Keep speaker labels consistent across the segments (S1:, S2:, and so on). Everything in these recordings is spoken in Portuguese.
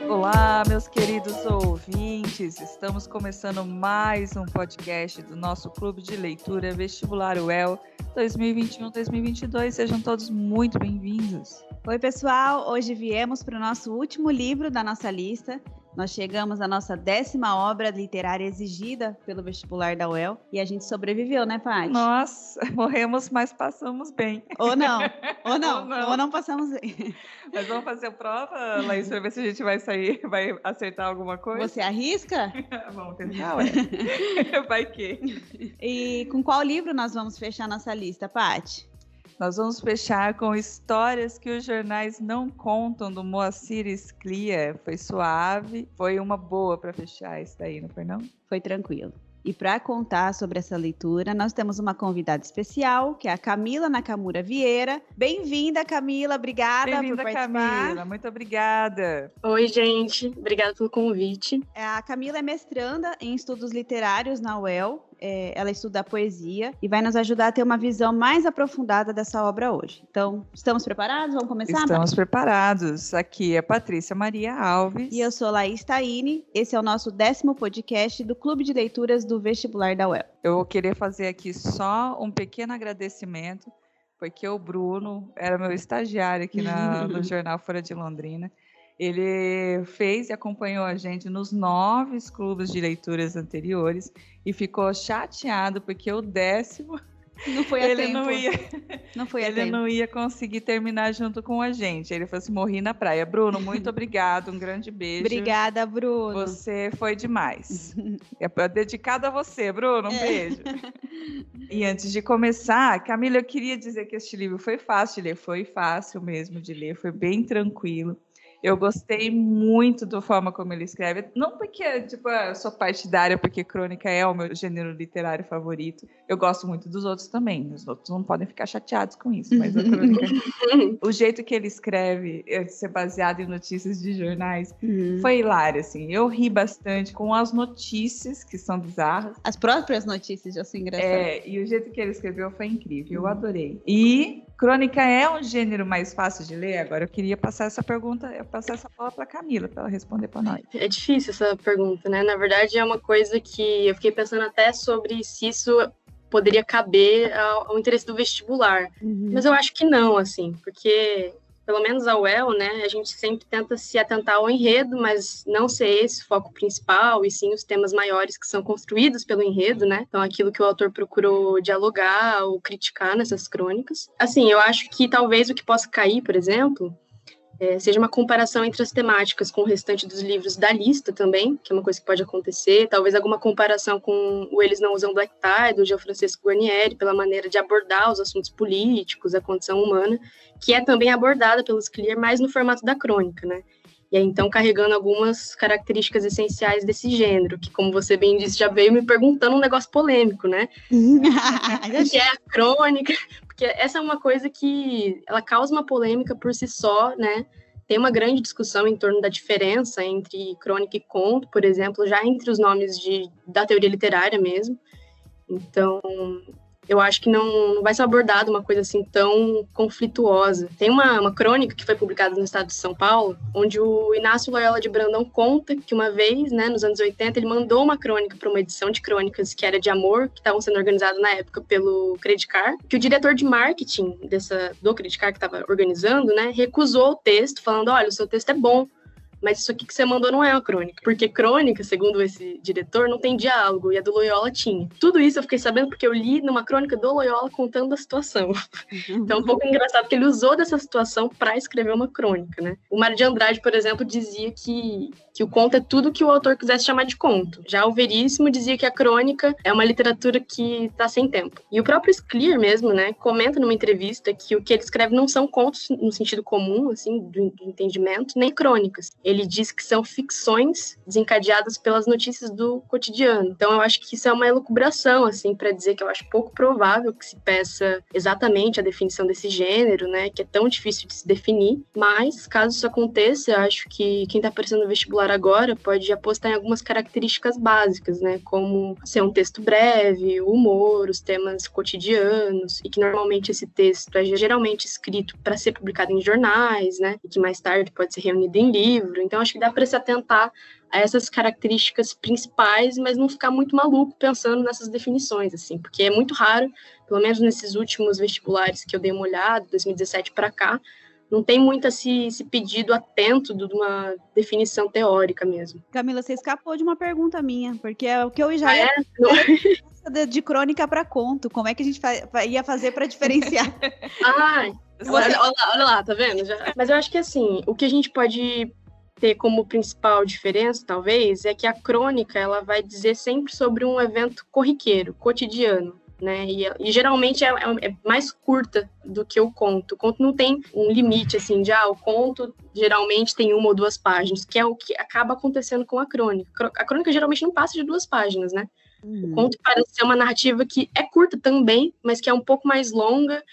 S1: Olá, meus queridos ouvintes, estamos começando mais um podcast do nosso Clube de Leitura Vestibular UEL 2021-2022. Sejam todos muito bem-vindos.
S2: Oi, pessoal! Hoje viemos para o nosso último livro da nossa lista. Nós chegamos à nossa 10ª obra literária exigida pelo vestibular da UEL e a gente sobreviveu, né, Paty?
S1: Nossa, morremos, mas passamos bem.
S2: Ou não passamos bem.
S1: Mas vamos fazer a prova, Laís, para ver se a gente vai acertar alguma coisa?
S2: Você arrisca?
S1: Vamos tentar, ué. Vai que.
S2: E com qual livro nós vamos fechar nossa lista, Paty?
S1: Nós vamos fechar com Histórias que os Jornais Não Contam, do Moacir Sclia. Foi suave, foi uma boa para fechar isso daí, não foi não?
S2: Foi tranquilo. E para contar sobre essa leitura, nós temos uma convidada especial, que é a Camila Nakamura Vieira. Bem-vinda, Camila. Obrigada por participar.
S1: Camila. Muito obrigada.
S3: Oi, gente. Obrigada pelo convite.
S2: A Camila é mestranda em estudos literários na UEL. Ela estuda poesia e vai nos ajudar a ter uma visão mais aprofundada dessa obra hoje. Então, estamos preparados? Vamos começar?
S1: Estamos preparados. Aqui é Patrícia Maria Alves.
S2: E eu sou Laís Taine. Esse é o nosso 10º podcast do Clube de Leituras do Vestibular da UEL.
S1: Eu queria fazer aqui só um pequeno agradecimento, porque o Bruno era meu estagiário aqui no jornal Folha de Londrina. Ele fez e acompanhou a gente nos 9 clubes de leituras anteriores e ficou chateado porque o 10º
S2: não foi a
S1: ele
S2: tempo.
S1: Não ia conseguir terminar junto com a gente. Ele falou assim: morri na praia. Bruno, muito obrigado, um grande beijo.
S2: Obrigada, Bruno.
S1: Você foi demais. É dedicado a você, Bruno, um beijo. E antes de começar, Camila, eu queria dizer que este livro foi fácil de ler, foi fácil mesmo de ler, foi bem tranquilo. Eu gostei muito da forma como ele escreve. Não porque eu sou partidária, porque crônica é o meu gênero literário favorito. Eu gosto muito dos outros também. Os outros não podem ficar chateados com isso, mas a crônica... O jeito que ele escreve, de ser baseado em notícias de jornais, foi hilário, assim. Eu ri bastante com as notícias, que são bizarras.
S2: As próprias notícias já são engraçadas.
S1: E o jeito que ele escreveu foi incrível. Eu adorei. E crônica é um gênero mais fácil de ler? Agora eu queria passar essa palavra para Camila, para ela responder para nós.
S3: É difícil essa pergunta, né? Na verdade, é uma coisa que eu fiquei pensando até sobre se isso poderia caber ao interesse do vestibular. Mas eu acho que não, assim, porque, pelo menos a UEL, né, a gente sempre tenta se atentar ao enredo, mas não ser esse o foco principal, e sim os temas maiores que são construídos pelo enredo, né? Então, aquilo que o autor procurou dialogar ou criticar nessas crônicas. Assim, eu acho que talvez o que possa cair, por exemplo, seja uma comparação entre as temáticas com o restante dos livros da lista também, que é uma coisa que pode acontecer, talvez alguma comparação com o Eles Não Usam Black Tie, do Gianfrancesco Guarnieri, pela maneira de abordar os assuntos políticos, a condição humana, que é também abordada pelos Sclia, mais no formato da crônica, né? E aí, então, carregando algumas características essenciais desse gênero, que, como você bem disse, já veio me perguntando um negócio polêmico, né? Que é a crônica, porque essa é uma coisa que ela causa uma polêmica por si só, né? Tem uma grande discussão em torno da diferença entre crônica e conto, por exemplo, já entre os nomes da teoria literária mesmo. Então, eu acho que não vai ser abordada uma coisa assim tão conflituosa. Tem uma crônica que foi publicada no estado de São Paulo, onde o Inácio Loyola de Brandão conta que uma vez, né, nos anos 80, ele mandou uma crônica para uma edição de crônicas que era de amor, que estavam sendo organizadas na época pelo Credicar, que o diretor de marketing do Credicar que estava organizando, né, recusou o texto, falando: olha, o seu texto é bom, mas isso aqui que você mandou não é uma crônica. Porque crônica, segundo esse diretor, não tem diálogo, e a do Loyola tinha. Tudo isso eu fiquei sabendo porque eu li numa crônica do Loyola contando a situação. Então é um pouco engraçado, porque ele usou dessa situação para escrever uma crônica, né? O Mário de Andrade, por exemplo, dizia que o conto é tudo que o autor quisesse chamar de conto. Já o Veríssimo dizia que a crônica é uma literatura que está sem tempo. E o próprio Sclia mesmo, né, comenta numa entrevista que o que ele escreve não são contos no sentido comum, assim, do entendimento, nem crônicas. Ele ele diz que são ficções desencadeadas pelas notícias do cotidiano. Então, eu acho que isso é uma elucubração, assim, para dizer que eu acho pouco provável que se peça exatamente a definição desse gênero, né, que é tão difícil de se definir. Mas, caso isso aconteça, eu acho que quem está aparecendo no vestibular agora pode apostar em algumas características básicas, né, como ser um texto breve, o humor, os temas cotidianos, e que normalmente esse texto é geralmente escrito para ser publicado em jornais, né, e que mais tarde pode ser reunido em livro. Então, acho que dá para se atentar a essas características principais, mas não ficar muito maluco pensando nessas definições, assim, porque é muito raro, pelo menos nesses últimos vestibulares que eu dei uma olhada, 2017 para cá, não tem muito esse pedido atento de uma definição teórica mesmo.
S2: Camila, você escapou de uma pergunta minha, porque é o que eu já de crônica para conto. Como é que a gente ia fazer para diferenciar?
S3: Olha lá, tá vendo? Mas eu acho que, assim, o que a gente pode ter como principal diferença, talvez, é que a crônica, ela vai dizer sempre sobre um evento corriqueiro, cotidiano, né? E geralmente é mais curta do que o conto. O conto não tem um limite, assim, de o conto geralmente tem 1 ou 2 páginas, que é o que acaba acontecendo com a crônica. A crônica geralmente não passa de 2 páginas, né? O conto parece ser uma narrativa que é curta também, mas que é um pouco mais longa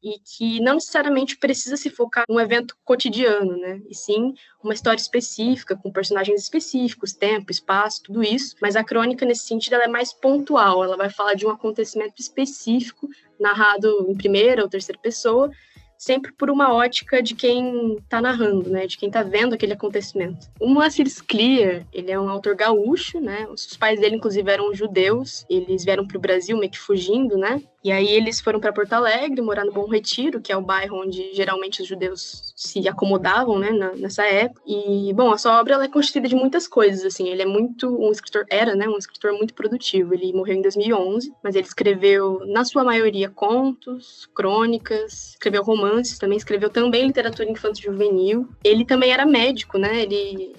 S3: e que não necessariamente precisa se focar num evento cotidiano, né? E sim uma história específica, com personagens específicos, tempo, espaço, tudo isso. Mas a crônica, nesse sentido, ela é mais pontual, ela vai falar de um acontecimento específico, narrado em primeira ou terceira pessoa, sempre por uma ótica de quem está narrando, né, de quem está vendo aquele acontecimento. O Moacir Scliar, ele é um autor gaúcho, né, os pais dele, inclusive, eram judeus, eles vieram para o Brasil meio que fugindo, né, e aí eles foram para Porto Alegre, morar no Bom Retiro, que é o bairro onde geralmente os judeus se acomodavam, né, nessa época. E, bom, a sua obra ela é constituída de muitas coisas, assim, ele é um escritor muito produtivo. Ele morreu em 2011, mas ele escreveu, na sua maioria, contos, crônicas, escreveu romances, também escreveu literatura infanto-juvenil. Ele também era médico, né, ele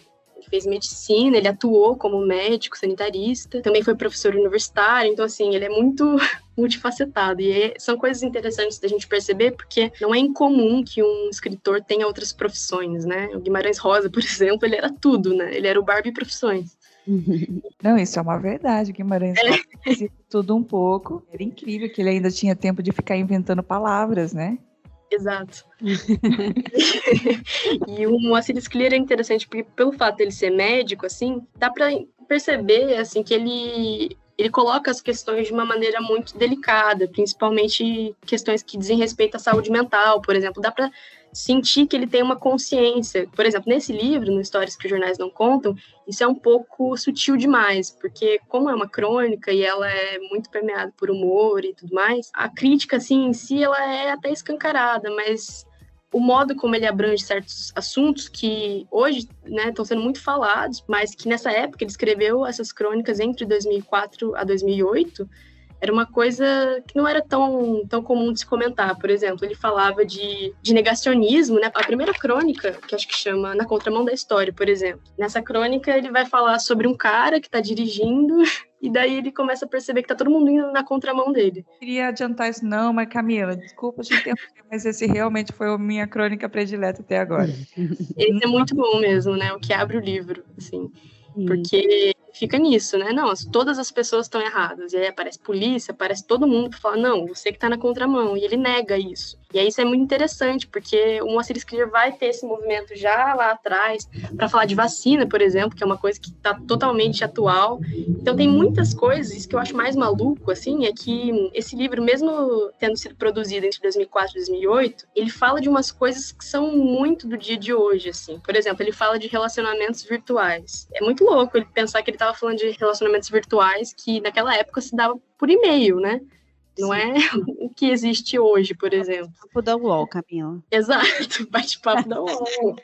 S3: fez medicina, ele atuou como médico, sanitarista, também foi professor universitário, então, assim, ele é muito multifacetado, e são coisas interessantes da gente perceber, porque não é incomum que um escritor tenha outras profissões, né? O Guimarães Rosa, por exemplo, ele era tudo, né? Ele era o Barbie Profissões.
S1: Não, isso é uma verdade, Guimarães Rosa fazia tudo um pouco. Era incrível que ele ainda tinha tempo de ficar inventando palavras, né?
S3: Exato. E o Moacir Scliar é interessante porque, pelo fato dele ser médico, assim, dá para perceber, assim, que ele coloca as questões de uma maneira muito delicada, principalmente questões que dizem respeito à saúde mental, por exemplo. Dá para sentir que ele tem uma consciência. Por exemplo, nesse livro, no Histórias que os Jornais Não Contam, isso é um pouco sutil demais, porque como é uma crônica e ela é muito permeada por humor e tudo mais, a crítica, assim, em si, ela é até escancarada, mas o modo como ele abrange certos assuntos que hoje, né, estão sendo muito falados, mas que nessa época ele escreveu essas crônicas entre 2004 a 2008, era uma coisa que não era tão comum de se comentar. Por exemplo, ele falava de negacionismo, né? A primeira crônica, que acho que chama Na Contramão da História, por exemplo. Nessa crônica, ele vai falar sobre um cara que está dirigindo e daí ele começa a perceber que tá todo mundo indo na contramão dele.
S1: Queria adiantar isso não, mas Camila, desculpa te interromper, mas esse realmente foi a minha crônica predileta até agora.
S3: Esse é muito bom mesmo, né? O que abre o livro, assim. Porque fica nisso, né? Não, todas as pessoas estão erradas. E aí aparece polícia, aparece todo mundo para falar, não, você que tá na contramão. E ele nega isso. E aí isso é muito interessante, porque o Moacir Scliar vai ter esse movimento já lá atrás para falar de vacina, por exemplo, que é uma coisa que tá totalmente atual. Então tem muitas coisas, isso que eu acho mais maluco, assim, é que esse livro, mesmo tendo sido produzido entre 2004 e 2008, ele fala de umas coisas que são muito do dia de hoje, assim. Por exemplo, ele fala de relacionamentos virtuais. É muito louco ele pensar que ele estava falando de relacionamentos virtuais que naquela época se dava por e-mail, né? Não é o que existe hoje, por exemplo.
S2: Bate-papo da UOL, Camila.
S3: Exato, bate-papo da UOL.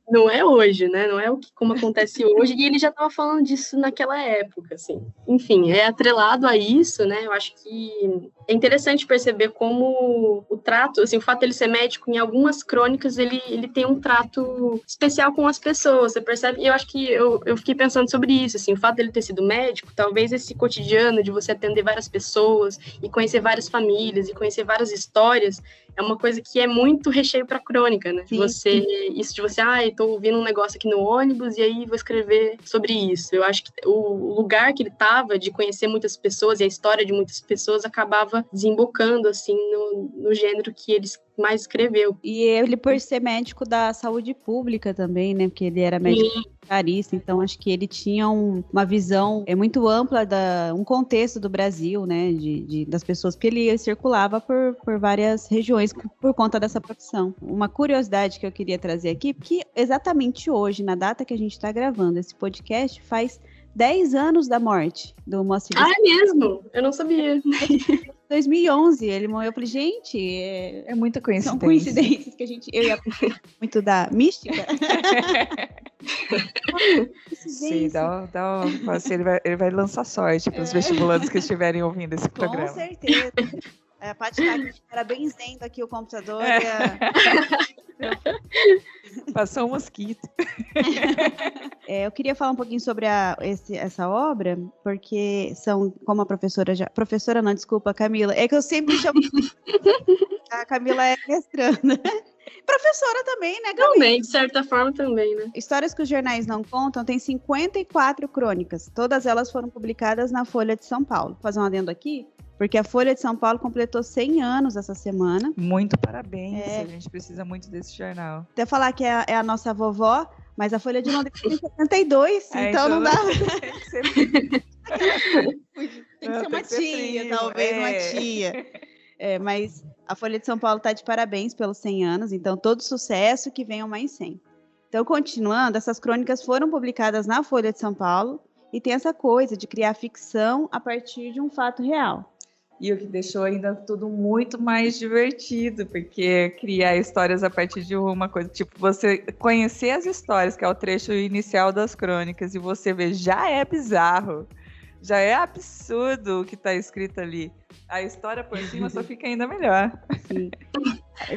S3: Não é hoje, né? Não é como acontece hoje. E ele já estava falando disso naquela época, assim. Enfim, é atrelado a isso, né? Eu acho que é interessante perceber como o trato, assim, o fato dele ser médico, em algumas crônicas, ele tem um trato especial com as pessoas, você percebe? E eu acho que eu fiquei pensando sobre isso, assim, o fato dele ter sido médico, talvez esse cotidiano de você atender várias pessoas e conhecer várias famílias e conhecer várias histórias, é uma coisa que é muito recheio para crônica, né? Isso de você, estou ouvindo um negócio aqui no ônibus e aí vou escrever sobre isso. Eu acho que o lugar que ele estava de conhecer muitas pessoas e a história de muitas pessoas acabava desembocando, assim, no gênero que ele mais escreveu.
S2: E ele, por ser médico da saúde pública também, né? Porque ele era médico carista, então acho que ele tinha uma visão muito ampla, um contexto do Brasil, né? Das pessoas, porque ele circulava por várias regiões por conta dessa profissão. Uma curiosidade que eu queria trazer aqui, porque exatamente hoje, na data que a gente está gravando esse podcast, faz 10 anos da morte do Moacir.
S3: É mesmo? Eu não sabia.
S2: 2011, ele morreu. Eu falei, gente,
S1: é muita coincidência.
S2: São coincidências que eu ia muito da mística.
S1: Sim, assim, ele vai lançar sorte para os vestibulandos que estiverem ouvindo esse programa.
S2: Com certeza. A Paty tá aqui parabénsendo aqui o computador.
S1: Passou um mosquito.
S2: Eu queria falar um pouquinho sobre essa obra, porque são, como a professora Professora não, desculpa, Camila. É que eu sempre chamo... A Camila é mestranda. Professora também, né, Camila?
S3: Também, de certa forma também, né?
S2: Histórias que os jornais não contam tem 54 crônicas. Todas elas foram publicadas na Folha de São Paulo. Vou fazer um adendo aqui. Porque a Folha de São Paulo completou 100 anos essa semana.
S1: Muito parabéns, a gente precisa muito desse jornal.
S2: Até falar que é a nossa vovó, mas a Folha de Londres tem 72, então não dá. Tem que ser uma tia, talvez uma tia. Mas a Folha de São Paulo está de parabéns pelos 100 anos, então todo sucesso, que venham mais 100. Então, continuando, essas crônicas foram publicadas na Folha de São Paulo e tem essa coisa de criar ficção a partir de um fato real.
S1: E o que deixou ainda tudo muito mais divertido, porque criar histórias a partir de uma coisa, tipo, você conhecer as histórias, que é o trecho inicial das crônicas, e você ver, já é bizarro, já é absurdo o que está escrito ali. A história por cima só fica ainda melhor.
S2: Sim.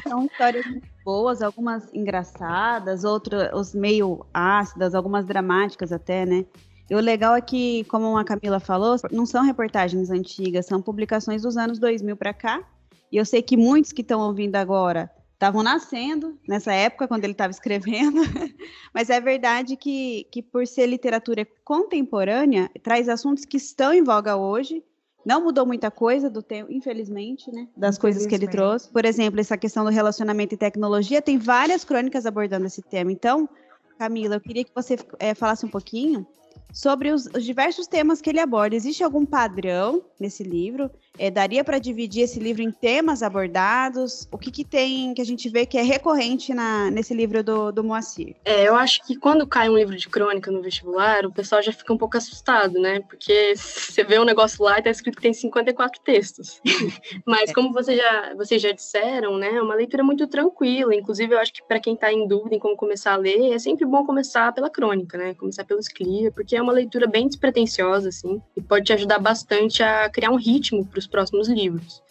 S2: São histórias muito boas, algumas engraçadas, outras meio ácidas, algumas dramáticas até, né? E o legal é que, como a Camila falou, não são reportagens antigas, são publicações dos anos 2000 para cá. E eu sei que muitos que estão ouvindo agora estavam nascendo nessa época, quando ele estava escrevendo. Mas é verdade que por ser literatura contemporânea, traz assuntos que estão em voga hoje. Não mudou muita coisa do tempo, infelizmente, né? Das coisas que ele trouxe. Por exemplo, essa questão do relacionamento e tecnologia, tem várias crônicas abordando esse tema. Então, Camila, eu queria que você falasse um pouquinho sobre os diversos temas que ele aborda. Existe algum padrão nesse livro? Daria para dividir esse livro em temas abordados? O que tem que a gente vê que é recorrente nesse livro do Moacir?
S3: Eu acho que quando cai um livro de crônica no vestibular, o pessoal já fica um pouco assustado, né? Porque você vê um negócio lá e tá escrito que tem 54 textos. Mas como vocês já disseram, né? É uma leitura muito tranquila. Inclusive, eu acho que para quem tá em dúvida em como começar a ler, é sempre bom começar pela crônica, né? Começar pelos CLIA, porque é uma leitura bem despretensiosa, assim, e pode te ajudar bastante a criar um ritmo para os próximos livros.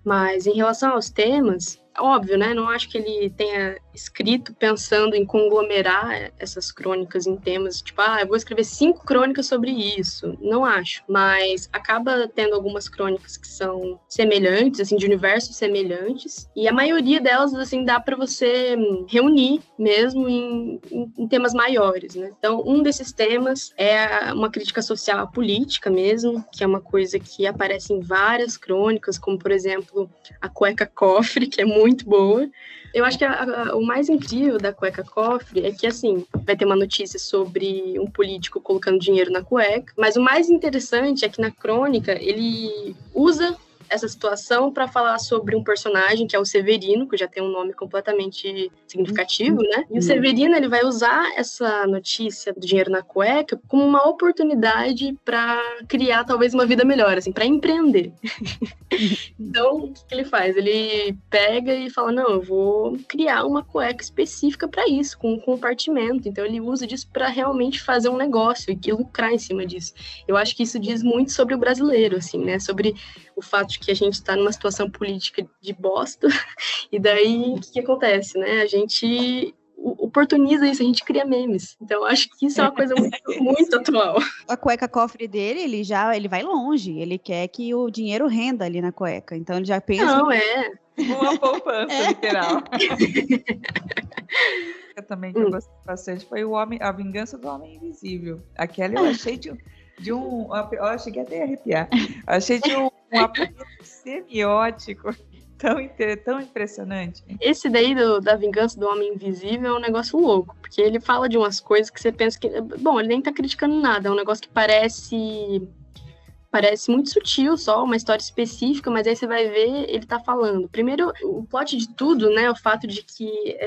S3: Mas em relação aos temas, óbvio, né? Não acho que ele tenha escrito pensando em conglomerar essas crônicas em temas, tipo, eu vou escrever 5 crônicas sobre isso. Não acho. Mas acaba tendo algumas crônicas que são semelhantes, assim, de universos semelhantes. E a maioria delas, assim, dá para você reunir mesmo em temas maiores, né? Então, um desses temas é uma crítica social à política mesmo, que é uma coisa que aparece em várias crônicas, como, por exemplo, a Cueca Cofre, que é muito boa. Eu acho que o mais incrível da Cueca Cofre é que, assim, vai ter uma notícia sobre um político colocando dinheiro na cueca, mas o mais interessante é que na crônica ele usa essa situação para falar sobre um personagem que é o Severino, que já tem um nome completamente significativo, né? E o Severino, ele vai usar essa notícia do dinheiro na cueca como uma oportunidade para criar talvez uma vida melhor, assim, para empreender. Então, o que ele faz? Ele pega e fala, não, eu vou criar uma cueca específica para isso, com um compartimento. Então, ele usa disso para realmente fazer um negócio e lucrar em cima disso. Eu acho que isso diz muito sobre o brasileiro, assim, né? Sobre o fato de acho que a gente está numa situação política de bosta, e daí o que acontece, né? A gente oportuniza isso, a gente cria memes. Então, acho que isso é uma coisa muito, muito atual.
S2: A cueca cofre dele, ele vai longe. Ele quer que o dinheiro renda ali na cueca. Então, ele já pensa...
S3: Não,
S1: uma poupança, literal. Eu também que eu gostei bastante foi A Vingança do Homem Invisível. Aquela eu achei de um... Eu cheguei até a arrepiar. Eu achei de um apelido semiótico tão impressionante.
S3: Esse daí da Vingança do Homem Invisível é um negócio louco, porque ele fala de umas coisas que você pensa que... Bom, ele nem tá criticando nada, é um negócio que parece muito sutil só, uma história específica, mas aí você vai ver, ele tá falando. Primeiro, o plot de tudo, né, o fato de que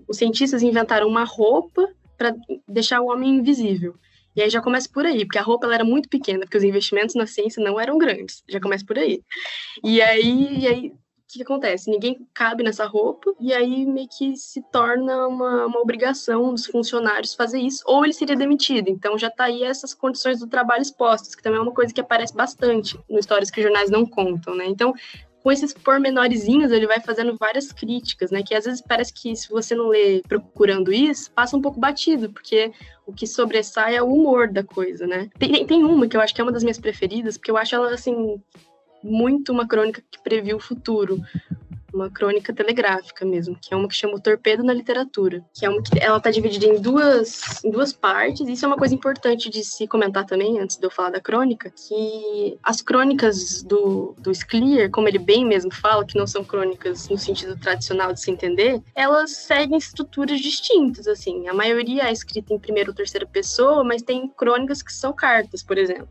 S3: os cientistas inventaram uma roupa para deixar o homem invisível. E aí já começa por aí, porque a roupa ela era muito pequena, porque os investimentos na ciência não eram grandes. Já começa por aí. E aí o que acontece? Ninguém cabe nessa roupa, e aí meio que se torna uma obrigação dos funcionários fazer isso, ou ele seria demitido. Então já tá aí essas condições do trabalho expostas, que também é uma coisa que aparece bastante em histórias que os jornais não contam, né? Então, com esses pormenorizinhos, ele vai fazendo várias críticas, né? Que às vezes parece que, se você não lê procurando isso, passa um pouco batido, porque o que sobressai é o humor da coisa, né? Tem uma que eu acho que é uma das minhas preferidas, porque eu acho ela, assim... muito uma crônica que previu o futuro, uma crônica telegráfica mesmo, que é uma que chama O Torpedo na Literatura, que é uma que ela está dividida em duas partes, e isso é uma coisa importante de se comentar também, antes de eu falar da crônica, que as crônicas do Scliar, como ele bem mesmo fala, que não são crônicas no sentido tradicional de se entender, elas seguem estruturas distintas, assim, a maioria é escrita em primeira ou terceira pessoa, mas tem crônicas que são cartas, por exemplo,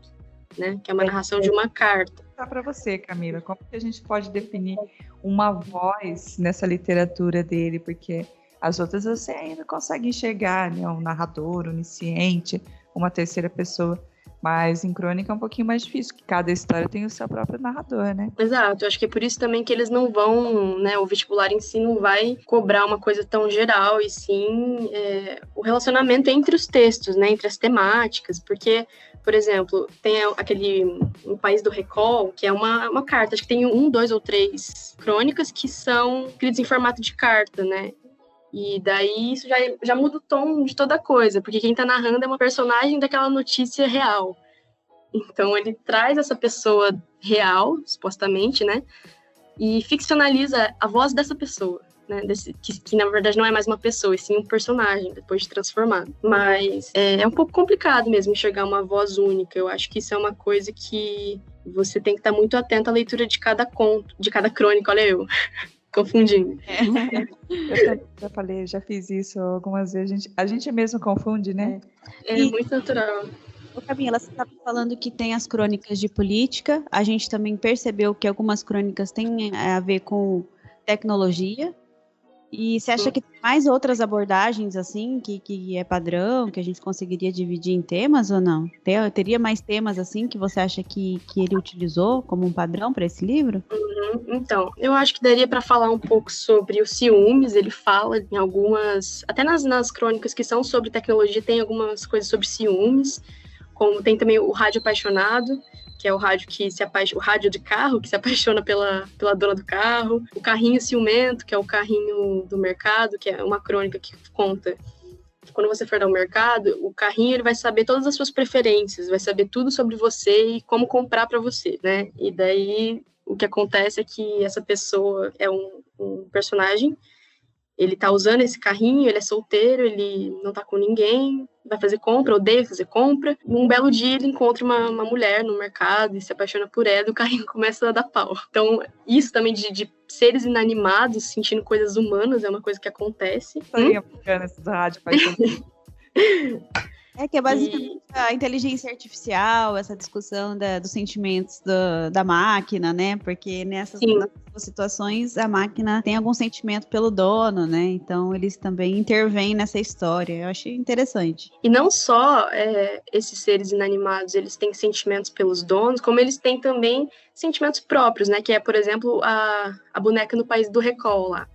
S3: né, que é uma narração de uma carta.
S1: Para você, Camila, como que a gente pode definir uma voz nessa literatura dele? Porque as outras você ainda consegue enxergar, né? Um narrador, onisciente, uma terceira pessoa. Mas em crônica é um pouquinho mais difícil, porque cada história tem o seu próprio narrador, né?
S3: Exato, acho que é por isso também que eles não vão, né, o vestibular em si não vai cobrar uma coisa tão geral, e sim o relacionamento entre os textos, né, entre as temáticas, porque, por exemplo, tem aquele O País do Recall, que é uma carta, acho que tem 1, 2 ou 3 crônicas que são escritas em formato de carta, né? E daí isso já muda o tom de toda a coisa, porque quem tá narrando é uma personagem daquela notícia real. Então ele traz essa pessoa real, supostamente, né? E ficcionaliza a voz dessa pessoa, né? Que na verdade não é mais uma pessoa, e sim um personagem, depois de transformado. Mas é um pouco complicado mesmo enxergar uma voz única. Eu acho que isso é uma coisa que você tem que estar muito atento à leitura de cada conto, de cada crônica. Olha eu... confundindo.
S1: Já fiz isso algumas vezes. A gente mesmo confunde, né?
S3: Muito natural.
S2: Ô, Camila, você estava falando que tem as crônicas de política. A gente também percebeu que algumas crônicas têm a ver com tecnologia. E você acha que tem mais outras abordagens, assim, que é padrão, que a gente conseguiria dividir em temas ou não? Teria mais temas, assim, que você acha que ele utilizou como um padrão para esse livro?
S3: Então, eu acho que daria para falar um pouco sobre os ciúmes. Ele fala em algumas... Até nas crônicas que são sobre tecnologia, tem algumas coisas sobre ciúmes. Como tem também o Rádio Apaixonado, que é o rádio o rádio de carro, que se apaixona pela dona do carro. O Carrinho Ciumento, que é o carrinho do mercado, que é uma crônica que conta que quando você for ao mercado, o carrinho ele vai saber todas as suas preferências, vai saber tudo sobre você e como comprar para você, né? E daí o que acontece é que essa pessoa é um personagem, ele tá usando esse carrinho, ele é solteiro, ele não tá com ninguém, vai fazer compra, odeia fazer compra. Um belo dia ele encontra uma mulher no mercado e se apaixona por ela, e o carrinho começa a dar pau. Então, isso também de seres inanimados sentindo coisas humanas é uma coisa que acontece.
S1: Bacana esse rádio apaixonado.
S2: Que é basicamente a inteligência artificial, essa discussão dos sentimentos da máquina, né? Porque nessas situações a máquina tem algum sentimento pelo dono, né? Então eles também intervêm nessa história. Eu achei interessante.
S3: E não só esses seres inanimados, eles têm sentimentos pelos donos, como eles têm também sentimentos próprios, né? Que é, por exemplo, a boneca no País do Recall lá.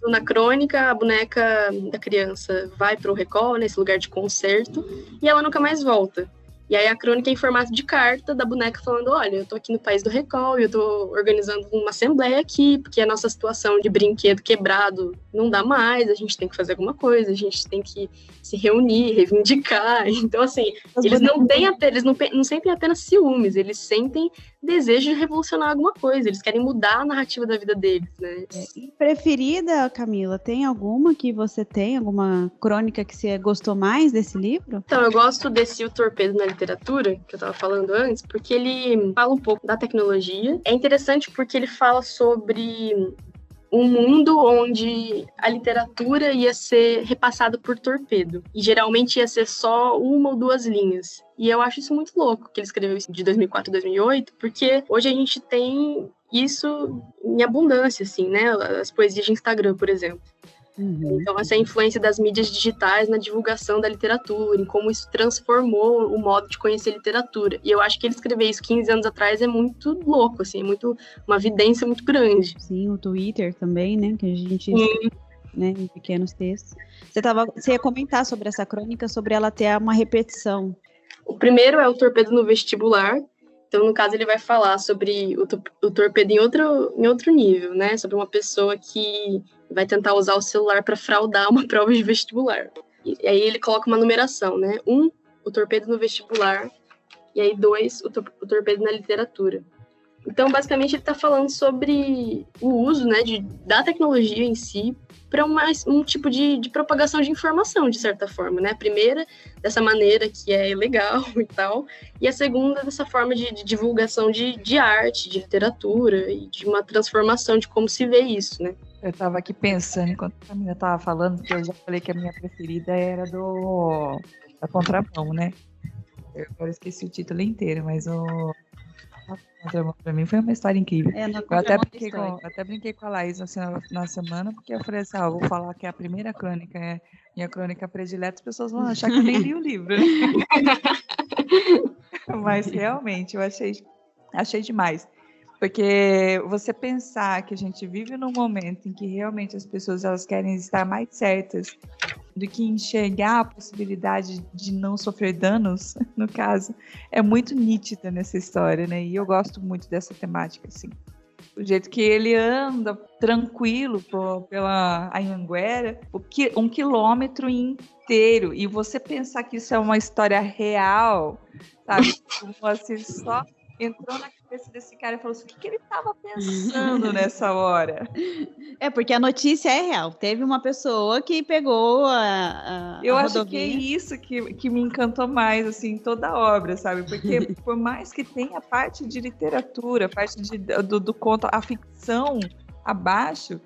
S3: Na crônica, a boneca da criança vai para o Recall, nesse lugar de concerto, e ela nunca mais volta. E aí a crônica é em formato de carta da boneca falando, olha, eu tô aqui no país do recall, eu tô organizando uma assembleia aqui, porque a nossa situação de brinquedo quebrado não dá mais, a gente tem que fazer alguma coisa, a gente tem que se reunir, reivindicar. Então, assim, eles não sentem apenas ciúmes, eles sentem desejo de revolucionar alguma coisa, eles querem mudar a narrativa da vida deles, né?
S2: E preferida, Camila, tem alguma que você tem, alguma crônica que você gostou mais desse livro?
S3: Então, eu gosto desse O Torpedo na Literatura, que eu tava falando antes, porque ele fala um pouco da tecnologia. É interessante porque ele fala sobre um mundo onde a literatura ia ser repassada por torpedo. E geralmente ia ser só uma ou duas linhas. E eu acho isso muito louco, que ele escreveu isso de 2004 a 2008, porque hoje a gente tem isso em abundância, assim, né? As poesias de Instagram, por exemplo. Então, essa influência das mídias digitais na divulgação da literatura, em como isso transformou o modo de conhecer literatura. E eu acho que ele escrever isso 15 anos atrás é muito louco, assim, é muito, uma evidência muito grande.
S2: Sim, o Twitter também, né, que a gente né, em pequenos textos. Você ia comentar sobre essa crônica, sobre ela ter uma repetição.
S3: O primeiro é o Torpedo no Vestibular. Então, no caso, ele vai falar sobre o torpedo em outro nível, né? Sobre uma pessoa que vai tentar usar o celular para fraudar uma prova de vestibular. E aí ele coloca uma numeração, né? 1, o torpedo no vestibular. E aí 2, o torpedo na literatura. Então, basicamente, ele está falando sobre o uso, né, da tecnologia em si para um tipo de propagação de informação, de certa forma, né? A primeira, dessa maneira que é ilegal e tal, e a segunda, dessa forma de divulgação de arte, de literatura e de uma transformação de como se vê isso, né?
S1: Eu estava aqui pensando, enquanto a Camila estava falando, que eu já falei que a minha preferida era da Contramão, né? Eu agora esqueci o título inteiro, mas pra mim foi uma história incrível. Eu até brinquei com a Laís na semana, porque eu falei assim, eu vou falar que a primeira crônica é minha crônica predileta, as pessoas vão achar que eu nem li o livro, né? Mas realmente, eu achei demais. Porque você pensar que a gente vive num momento em que realmente as pessoas elas querem estar mais certas do que enxergar a possibilidade de não sofrer danos, no caso, é muito nítida nessa história, né? E eu gosto muito dessa temática, assim. O jeito que ele anda tranquilo pela Anhanguera, 1 quilômetro inteiro, e você pensar que isso é uma história real, sabe? Como assim, só entrou na cabeça desse cara e falou assim, o que ele estava pensando nessa hora?
S2: É, porque a notícia é real. Teve uma pessoa que pegou a
S1: Eu acho
S2: rodovia.
S1: que é isso que me encantou mais, assim, toda a obra, sabe? Porque por mais que tenha parte de literatura, parte do conto, a ficção abaixo,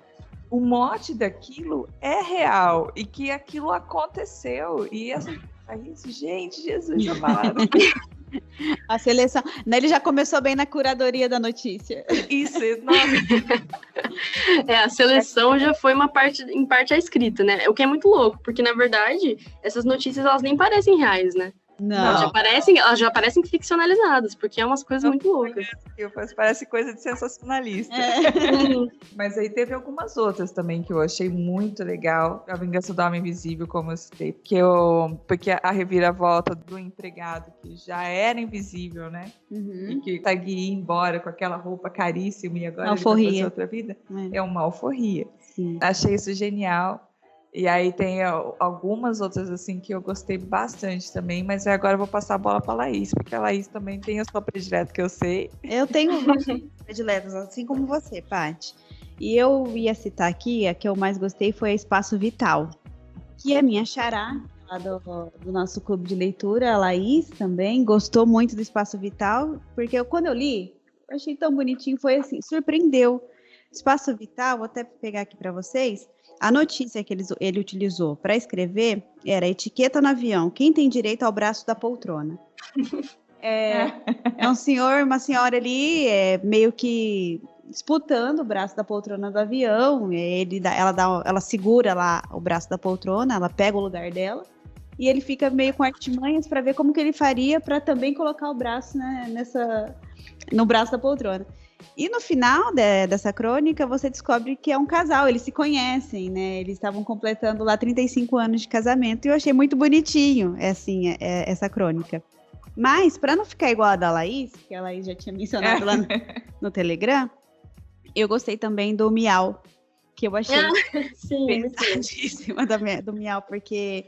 S1: o mote daquilo é real e que aquilo aconteceu. E isso, gente, Jesus amado.
S2: A seleção. Ele já começou bem na curadoria da notícia.
S1: Isso, nossa.
S3: A seleção já foi em parte a escrita, né? O que é muito louco, porque na verdade essas notícias elas nem parecem reais, né?
S2: Não.
S3: Elas já parecem ficcionalizadas, porque é umas coisas muito loucas.
S1: Parece coisa de sensacionalista. Mas aí teve algumas outras também que eu achei muito legal. A Vingança do Homem Invisível, como eu citei. Porque a reviravolta do empregado, que já era invisível, né? E que consegue ir embora com aquela roupa caríssima e agora ele vai fazer outra vida. É uma alforria.
S2: Sim.
S1: Achei isso genial. E aí tem algumas outras assim que eu gostei bastante também, mas agora eu vou passar a bola para a Laís, porque a Laís também tem a sua predileta, que eu sei.
S2: Eu tenho prediletas, assim como você, Paty. E eu ia citar aqui, a que eu mais gostei foi a Espaço Vital, que é minha xará, lá do nosso clube de leitura. A Laís também gostou muito do Espaço Vital, porque quando eu li, eu achei tão bonitinho, foi assim, surpreendeu. Espaço Vital, vou até pegar aqui para vocês. A notícia que ele utilizou para escrever era etiqueta no avião, quem tem direito ao braço da poltrona. É um senhor, uma senhora ali, meio que disputando o braço da poltrona do avião. Ela segura lá o braço da poltrona, ela pega o lugar dela, e ele fica meio com artimanhas para ver como que ele faria para também colocar o braço, né, no braço da poltrona. E no final dessa crônica, você descobre que é um casal, eles se conhecem, né? Eles estavam completando lá 35 anos de casamento, e eu achei muito bonitinho, essa crônica. Mas, para não ficar igual a da Laís, que a Laís já tinha mencionado lá no Telegram, eu gostei também do Miau, que eu achei pesadíssima do Miau, porque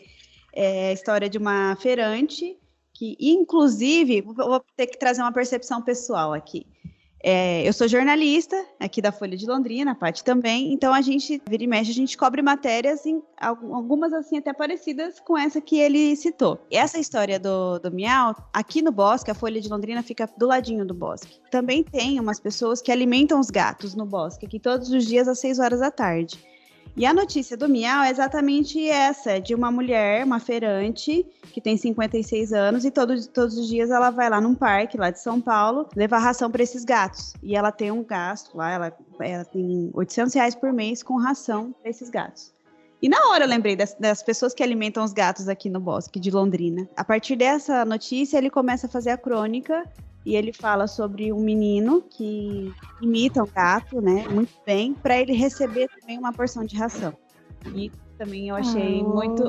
S2: é a história de uma feirante que, inclusive, vou ter que trazer uma percepção pessoal aqui. Eu sou jornalista aqui da Folha de Londrina, a Paty também, então a gente, vira e mexe, a gente cobre matérias, algumas assim até parecidas com essa que ele citou. E essa história do Miau, aqui no Bosque, a Folha de Londrina fica do ladinho do Bosque. Também tem umas pessoas que alimentam os gatos no Bosque, aqui todos os dias às 6 horas da tarde. E a notícia do Miau é exatamente essa, de uma mulher, uma feirante, que tem 56 anos, e todos os dias ela vai lá num parque, lá de São Paulo, levar ração para esses gatos. E ela tem um gasto lá, ela tem R$800 por mês com ração para esses gatos. E na hora eu lembrei das pessoas que alimentam os gatos aqui no Bosque de Londrina. A partir dessa notícia, ele começa a fazer a crônica, e ele fala sobre um menino que imita um gato, né, muito bem, para ele receber também uma porção de ração. E também eu achei muito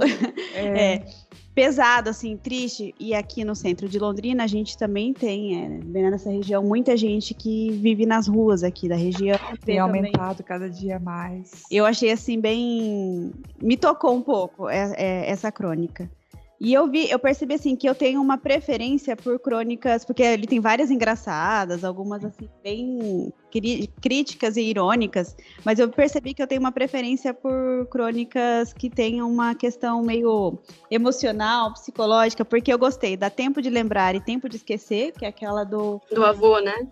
S2: pesado, assim, triste. E aqui no centro de Londrina, a gente também tem, nessa região, muita gente que vive nas ruas aqui da região.
S1: Tem aumentado cada dia mais.
S2: Eu achei, assim, bem... Me tocou um pouco essa crônica. E eu percebi, assim, que eu tenho uma preferência por crônicas, porque ele tem várias engraçadas, algumas, assim, bem críticas e irônicas, mas eu percebi que eu tenho uma preferência por crônicas que tenham uma questão meio emocional, psicológica, porque eu gostei da Tempo de Lembrar e Tempo de Esquecer, que é aquela do
S3: avô, né?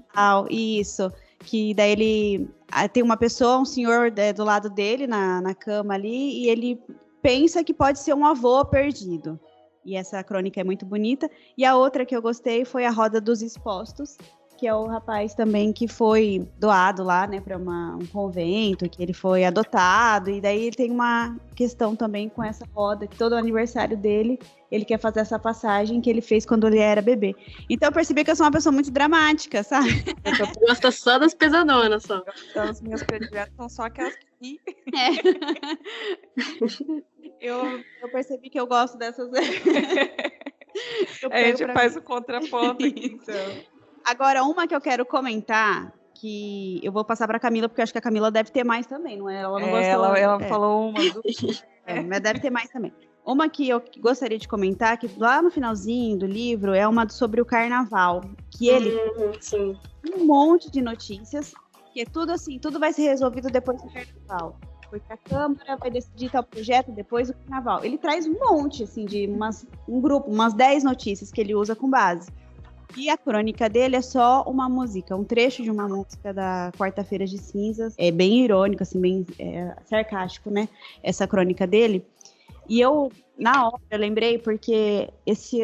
S2: Isso, que daí ele tem uma pessoa, um senhor do lado dele, na cama ali, e ele pensa que pode ser um avô perdido. E essa crônica é muito bonita. E a outra que eu gostei foi A Roda dos Expostos, que é o rapaz também que foi doado lá, né, para um convento, que ele foi adotado. E daí ele tem uma questão também com essa roda, que todo o aniversário dele, ele quer fazer essa passagem que ele fez quando ele era bebê. Então eu percebi que eu sou uma pessoa muito dramática, sabe?
S3: Eu gosto só das pesadonas, só.
S1: As minhas prediletas são só aquelas que...
S2: Eu percebi que eu gosto dessas...
S1: A gente faz o contraponto aqui, então.
S2: Agora, uma que eu quero comentar, que eu vou passar para a Camila, porque eu acho que a Camila deve ter mais também, não é? Ela não gostou. Ela
S1: falou uma.
S2: Mas deve ter mais também. Uma que eu gostaria de comentar, que lá no finalzinho do livro, é uma sobre o carnaval. Que ele tem um monte de notícias, que é tudo assim, tudo vai ser resolvido depois do carnaval. Porque a Câmara vai decidir tal projeto depois do carnaval. Ele traz um monte, assim, de um grupo, umas 10 notícias que ele usa com base. E a crônica dele é só uma música, um trecho de uma música da Quarta-feira de Cinzas. É bem irônico, assim, bem sarcástico, né? Essa crônica dele. E eu, na hora, eu lembrei porque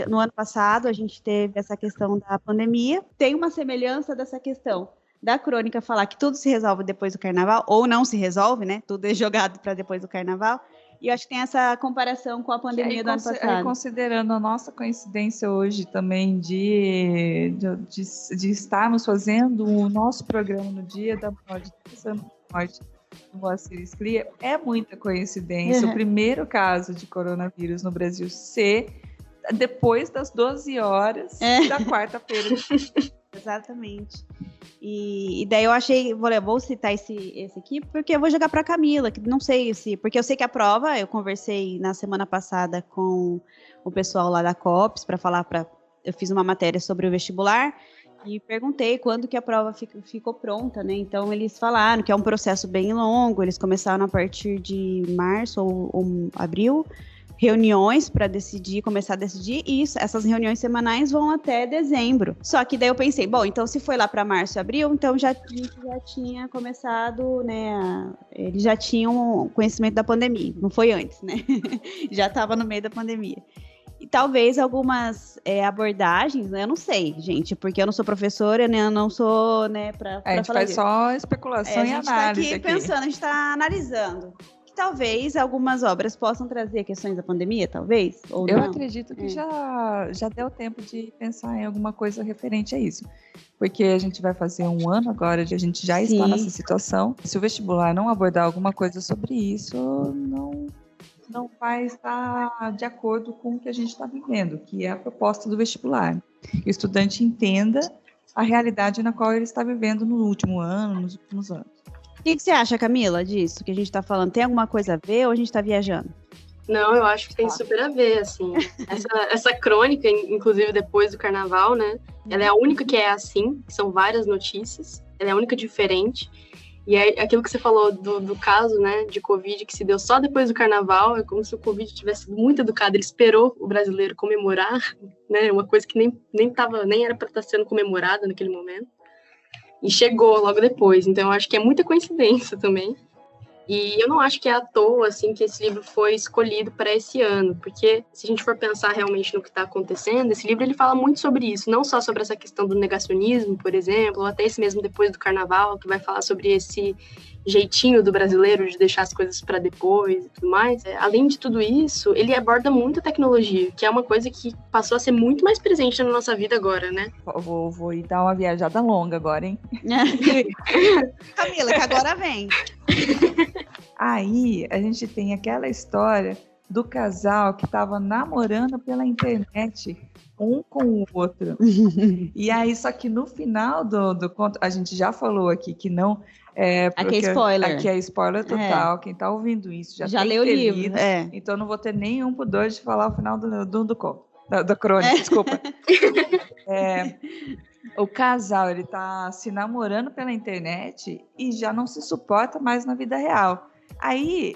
S2: no ano passado a gente teve essa questão da pandemia. Tem uma semelhança dessa questão da crônica falar que tudo se resolve depois do carnaval, ou não se resolve, né? Tudo é jogado para depois do carnaval. E eu acho que tem essa comparação com a pandemia do ano passado.
S1: Considerando a nossa coincidência hoje também de estarmos fazendo o nosso programa no dia da morte, do Moacir Sclia, é muita coincidência. O primeiro caso de coronavírus no Brasil ser depois das 12 horas da quarta-feira.
S2: Exatamente. E daí eu achei, vou citar esse aqui, porque eu vou jogar para a Camila, que não sei porque eu sei que a prova, eu conversei na semana passada com o pessoal lá da COPS eu fiz uma matéria sobre o vestibular e perguntei quando que a prova ficou pronta, né? Então eles falaram que é um processo bem longo, eles começaram a partir de março ou abril, reuniões para começar a decidir, e essas reuniões semanais vão até dezembro. Só que daí eu pensei, bom, então se foi lá para março e abril, então a gente já tinha começado, né, eles já tinham conhecimento da pandemia, não foi antes, né, já estava no meio da pandemia. E talvez algumas abordagens, né, eu não sei, gente, porque eu não sou professora, né, eu não sou, né, para falar.
S1: A gente faz
S2: disso.
S1: Só especulação e análise.
S2: A gente está aqui pensando, a gente está analisando. Talvez algumas obras possam trazer questões da pandemia, talvez? Ou
S1: eu
S2: não.
S1: acredito que já deu tempo de pensar em alguma coisa referente a isso. Porque a gente vai fazer um ano agora, a gente já está nessa situação. Se o vestibular não abordar alguma coisa sobre isso, não vai estar de acordo com o que a gente está vivendo, que é a proposta do vestibular. que o estudante entenda a realidade na qual ele está vivendo no último ano, nos últimos anos.
S2: O que você acha, Camila, disso que a gente está falando? Tem alguma coisa a ver ou a gente está viajando?
S3: Não, eu acho que tem super a ver, assim. Essa crônica, inclusive depois do carnaval, né? Ela é a única que é assim, são várias notícias, ela é a única diferente. E é aquilo que você falou do caso, né, de Covid, que se deu só depois do carnaval, é como se o Covid tivesse sido muito educado, ele esperou o brasileiro comemorar, né, uma coisa que nem era para estar sendo comemorada naquele momento, e chegou logo depois. Então eu acho que é muita coincidência também. E eu não acho que é à toa, assim, que esse livro foi escolhido para esse ano, porque se a gente for pensar realmente no que está acontecendo, esse livro ele fala muito sobre isso, não só sobre essa questão do negacionismo, por exemplo, ou até esse mesmo depois do carnaval, que vai falar sobre esse jeitinho do brasileiro de deixar as coisas para depois e tudo mais. Além de tudo isso, ele aborda muito a tecnologia, que é uma coisa que passou a ser muito mais presente na nossa vida agora, né?
S1: Vou ir dar uma viajada longa agora, hein?
S2: Camila, que agora vem.
S1: Aí a gente tem aquela história do casal que estava namorando pela internet, um com o outro. E aí, só que no final do conto, a gente já falou aqui que não...
S2: Aqui é spoiler.
S1: Aqui é spoiler total. Quem está ouvindo isso já
S2: leu o livro.
S1: Lido, então não vou ter nenhum pudor de falar o final do conto. Da crônica, desculpa. O casal, ele tá se namorando pela internet e já não se suporta mais na vida real. Aí,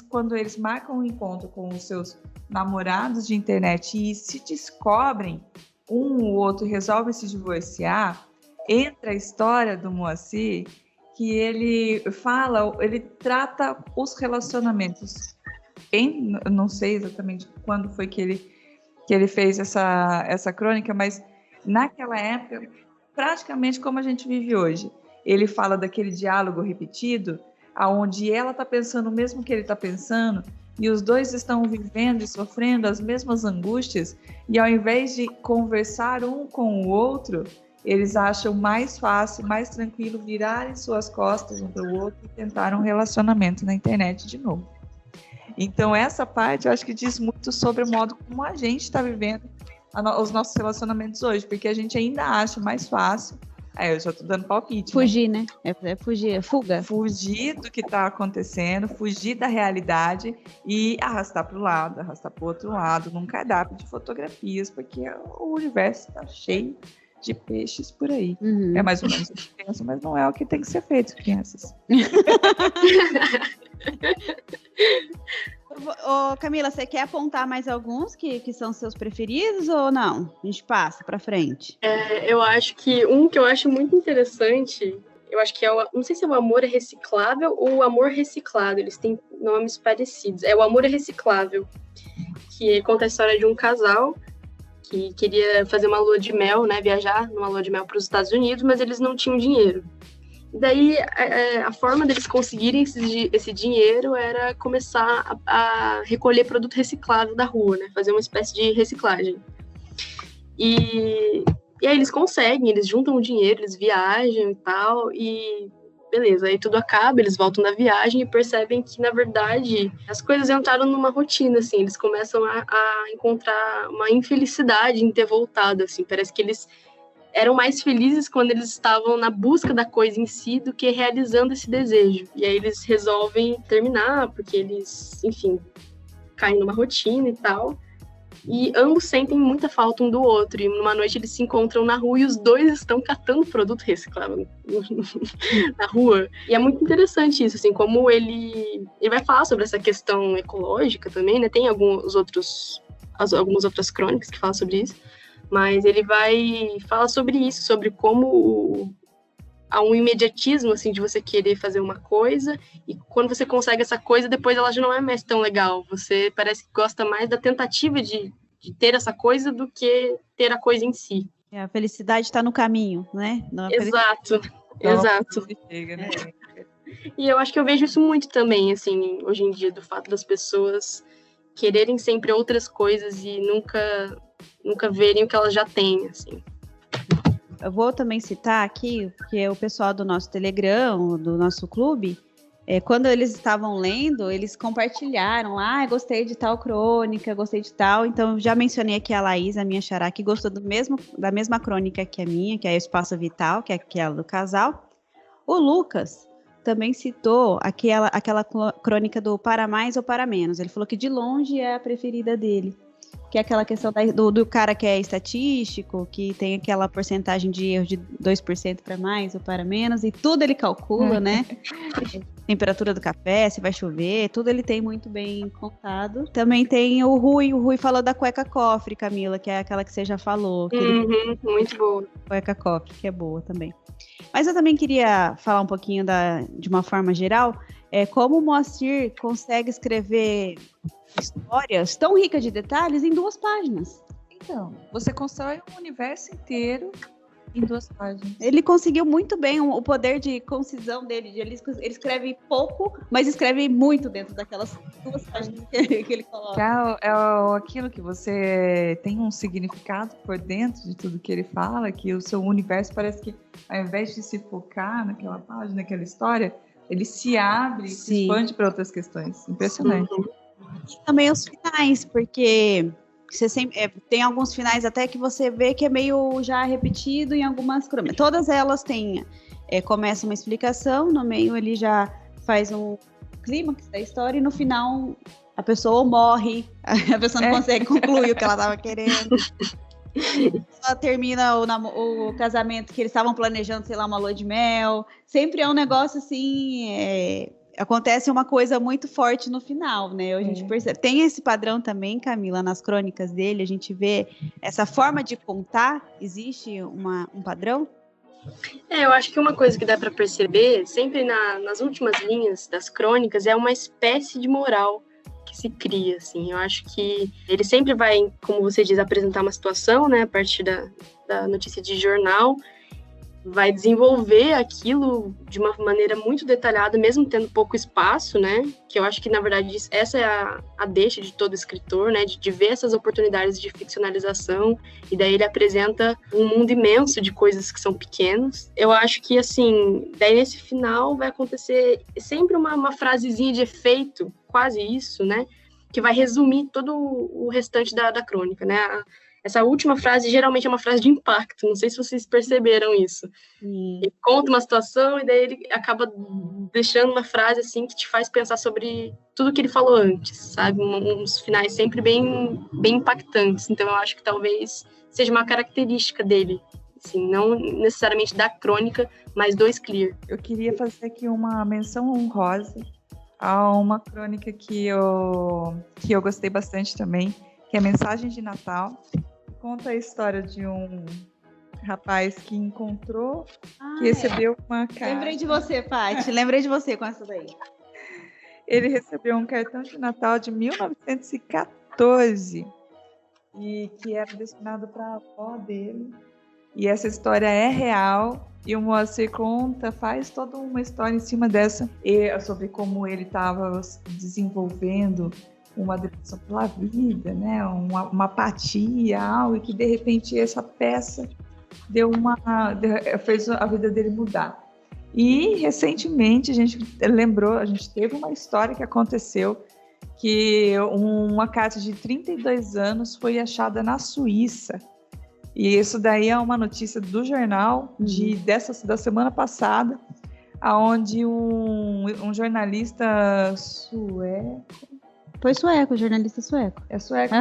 S1: quando eles marcam um encontro com os seus namorados de internet e se descobrem, um ou outro resolve se divorciar, entra a história do Moacir, que ele trata os relacionamentos. Não sei exatamente quando foi que ele fez essa crônica, mas naquela época, praticamente como a gente vive hoje. Ele fala daquele diálogo repetido, onde ela está pensando o mesmo que ele está pensando, e os dois estão vivendo e sofrendo as mesmas angústias, e ao invés de conversar um com o outro, eles acham mais fácil, mais tranquilo virarem suas costas um para o outro e tentar um relacionamento na internet de novo. Então essa parte eu acho que diz muito sobre o modo como a gente está vivendo os nossos relacionamentos hoje, porque a gente ainda acha mais fácil. Eu já tô dando palpite.
S2: Fugir, né? Fugir, fuga.
S1: Fugir do que tá acontecendo, fugir da realidade e arrastar para o lado, arrastar para o outro lado, num cardápio de fotografias, porque o universo tá cheio de peixes por aí. É mais ou menos o que penso, mas não é o que tem que ser feito, crianças.
S2: Ô, Camila, você quer apontar mais alguns que são seus preferidos ou não? A gente passa para frente.
S3: Eu acho que um que eu acho muito interessante, eu acho que não sei se é o Amor é Reciclável ou o Amor Reciclado, eles têm nomes parecidos. O Amor é Reciclável, que conta a história de um casal que queria fazer uma lua de mel, né, viajar numa lua de mel para os Estados Unidos, mas eles não tinham dinheiro. Daí, a forma deles conseguirem esse dinheiro era começar a recolher produto reciclável da rua, né? Fazer uma espécie de reciclagem. E aí eles conseguem, eles juntam o dinheiro, eles viajam e tal, e beleza, aí tudo acaba, eles voltam da viagem e percebem que, na verdade, as coisas entraram numa rotina, assim, eles começam a encontrar uma infelicidade em ter voltado, assim, parece que eles eram mais felizes quando eles estavam na busca da coisa em si do que realizando esse desejo. E aí eles resolvem terminar, porque eles, enfim, caem numa rotina e tal. E ambos sentem muita falta um do outro. E numa noite eles se encontram na rua e os dois estão catando produto reciclável na rua. E é muito interessante isso, assim, como ele vai falar sobre essa questão ecológica também, né? Tem algumas outras crônicas que falam sobre isso. Mas ele vai falar sobre isso, sobre como há um imediatismo, assim, de você querer fazer uma coisa, e quando você consegue essa coisa, depois ela já não é mais tão legal. Você parece que gosta mais da tentativa de ter essa coisa do que ter a coisa em si.
S2: A felicidade está no caminho, né?
S3: Exato.
S1: Chega, né?
S3: E eu acho que eu vejo isso muito também, assim, hoje em dia, do fato das pessoas quererem sempre outras coisas e nunca verem o que elas já têm, assim.
S2: Eu vou também citar aqui, que é o pessoal do nosso Telegram, do nosso clube, quando eles estavam lendo, eles compartilharam, gostei de tal crônica, gostei de tal, então já mencionei aqui a Laís, a minha xará, que gostou da mesma crônica que a minha, que é o Espaço Vital, que é aquela do casal. O Lucas também citou aquela crônica do Para Mais ou Para Menos, ele falou que de longe é a preferida dele, que é aquela questão do cara que é estatístico, que tem aquela porcentagem de erro de 2% para mais ou para menos, e tudo ele calcula, né? Temperatura do café, se vai chover, tudo ele tem muito bem contado. Também tem o Rui falou da cueca cofre, Camila, que é aquela que você já falou.
S3: Muito boa.
S2: Cueca cofre, que é boa também. Mas eu também queria falar um pouquinho de uma forma geral, como o Moacir consegue escrever histórias tão ricas de detalhes em 2 páginas.
S1: Então, você constrói um universo inteiro em 2 páginas.
S2: Ele conseguiu muito bem o poder de concisão dele. Ele escreve pouco, mas escreve muito dentro daquelas 2 páginas que ele coloca.
S1: É aquilo que você tem um significado por dentro de tudo que ele fala, que o seu universo parece que, ao invés de se focar naquela página, naquela história, ele se abre, se expande para outras questões. Impressionante.
S2: E também os finais, porque você sempre, tem alguns finais até que você vê que é meio já repetido em algumas crônicas. Todas elas têm, começa uma explicação, no meio ele já faz um clímax da história e no final a pessoa morre, a pessoa não consegue concluir o que ela estava querendo. Só termina o casamento que eles estavam planejando, sei lá, uma lua de mel. Sempre é um negócio assim... Acontece uma coisa muito forte no final, né? A gente percebe. Tem esse padrão também, Camila, nas crônicas dele, a gente vê essa forma de contar, existe um padrão?
S3: Eu acho que uma coisa que dá para perceber, sempre nas últimas linhas das crônicas, é uma espécie de moral que se cria, assim. Eu acho que ele sempre vai, como você diz, apresentar uma situação, né, a partir da notícia de jornal, vai desenvolver aquilo de uma maneira muito detalhada, mesmo tendo pouco espaço, né? Que eu acho que, na verdade, essa é a deixa de todo escritor, né? De ver essas oportunidades de ficcionalização, e daí ele apresenta um mundo imenso de coisas que são pequenas. Eu acho que, assim, daí nesse final vai acontecer sempre uma frasezinha de efeito, quase isso, né? Que vai resumir todo o restante da crônica, né? Essa última frase geralmente é uma frase de impacto, não sei se vocês perceberam isso. Ele conta uma situação e daí ele acaba deixando uma frase assim que te faz pensar sobre tudo que ele falou antes, sabe? Uns finais sempre bem impactantes. Então eu acho que talvez seja uma característica dele, assim, não necessariamente da crônica, mas do Scliar.
S1: Eu queria fazer aqui uma menção honrosa a uma crônica que eu gostei bastante também, que é Mensagem de Natal. Conta a história de um rapaz que encontrou, que recebeu uma carta.
S2: Lembrei de você, Paty. Lembrei de você com essa daí.
S1: Ele recebeu um cartão de Natal de 1914 e que era destinado para a avó dele. E essa história é real. E o Moacir faz toda uma história em cima dessa, sobre como ele estava desenvolvendo uma depressão pela vida, né? Uma apatia, algo, e que de repente essa peça fez a vida dele mudar. E recentemente a gente teve uma história que aconteceu, que uma carta de 32 anos foi achada na Suíça. E isso daí é uma notícia do jornal da semana passada, onde um jornalista sueco.
S2: Foi sueco, jornalista sueco.
S1: É sueco,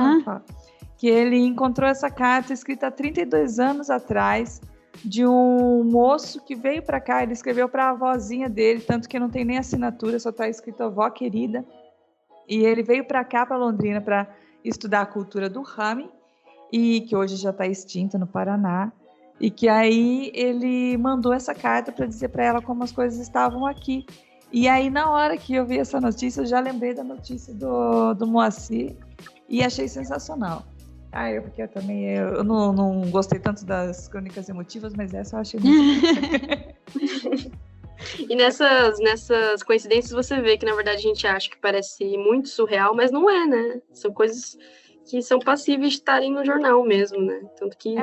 S1: que ele encontrou essa carta escrita há 32 anos atrás, de um moço que veio para cá. Ele escreveu para a avózinha dele, tanto que não tem nem assinatura, só está escrito avó querida. E ele veio para cá, para Londrina, para estudar a cultura do Rami, e que hoje já está extinta no Paraná. E que aí ele mandou essa carta para dizer para ela como as coisas estavam aqui. E aí, na hora que eu vi essa notícia, eu já lembrei da notícia do Moacir e achei sensacional. Porque eu não gostei tanto das crônicas emotivas, mas essa eu achei muito
S3: E nessas coincidências você vê que, na verdade, a gente acha que parece muito surreal, mas não é, né? São coisas que são passíveis de estarem no jornal mesmo, né? Tanto que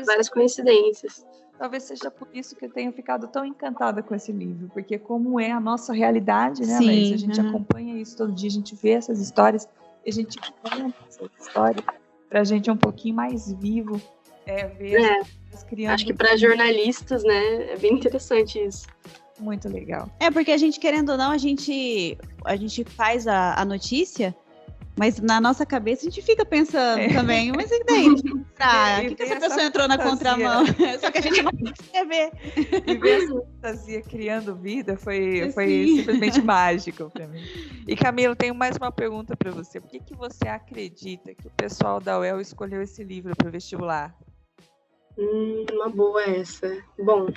S3: várias coincidências.
S1: talvez seja por isso que eu tenho ficado tão encantada com esse livro, porque como é a nossa realidade, né, Laís? A gente acompanha isso todo dia, a gente vê essas histórias, a gente conta essas histórias, pra gente é um pouquinho mais vivo, ver as crianças.
S3: Acho que para jornalistas, né, é bem interessante isso.
S1: Muito legal.
S2: Porque a gente, querendo ou não, a gente faz a notícia, mas na nossa cabeça a gente fica pensando também, mas e daí? Por que essa pessoa entrou na contramão? Só que a gente não quer ver.
S1: E ver essa fantasia criando vida foi simplesmente mágico para mim. E Camila, tenho mais uma pergunta para você. Por que você acredita que o pessoal da UEL escolheu esse livro para o vestibular?
S3: Uma boa essa. Bom,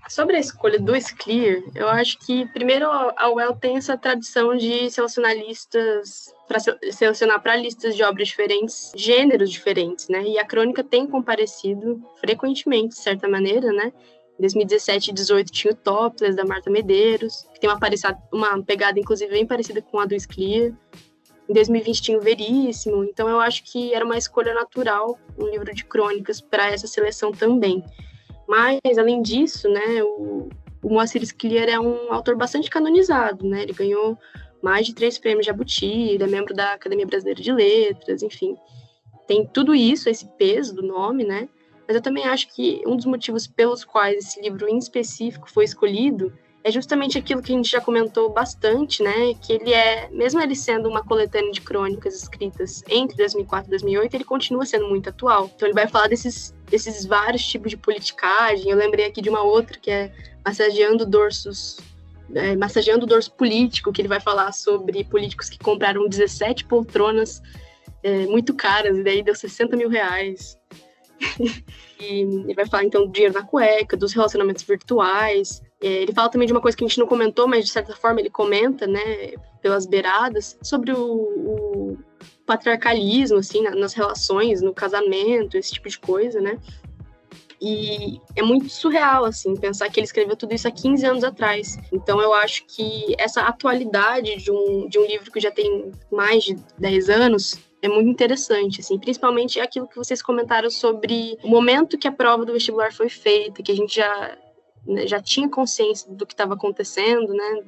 S3: sobre a escolha do Sclir, eu acho que, primeiro, a UEL tem essa tradição de selecionar listas, para listas de obras diferentes, gêneros diferentes, né? E a Crônica tem comparecido frequentemente, de certa maneira, né? Em 2017 e 2018 tinha o Topless, da Marta Medeiros, que tem uma pegada, inclusive, bem parecida com a do Sclir. Em 2020 tinha o Veríssimo, então eu acho que era uma escolha natural, um livro de crônicas, para essa seleção também. Mas, além disso, né, o Moacir Sclir é um autor bastante canonizado, né? Ele ganhou mais de 3 prêmios Jabuti, ele é membro da Academia Brasileira de Letras, enfim. Tem tudo isso, esse peso do nome, né? Mas eu também acho que um dos motivos pelos quais esse livro em específico foi escolhido é justamente aquilo que a gente já comentou bastante, né? Que ele mesmo ele sendo uma coletânea de crônicas escritas entre 2004 e 2008, ele continua sendo muito atual. Então ele vai falar desses vários tipos de politicagem. Eu lembrei aqui de uma outra que é Massageando o Dorso Político, que ele vai falar sobre políticos que compraram 17 poltronas muito caras, e daí deu 60 mil reais. E ele vai falar, então, do dinheiro na cueca, dos relacionamentos virtuais. Ele fala também de uma coisa que a gente não comentou, mas de certa forma ele comenta, né, pelas beiradas, sobre o patriarcalismo, assim, nas relações, no casamento, esse tipo de coisa, né? E é muito surreal, assim, pensar que ele escreveu tudo isso há 15 anos atrás. Então eu acho que essa atualidade de um livro que já tem mais de 10 anos é muito interessante, assim, principalmente aquilo que vocês comentaram sobre o momento que a prova do vestibular foi feita, que a gente já tinha consciência do que estava acontecendo, né,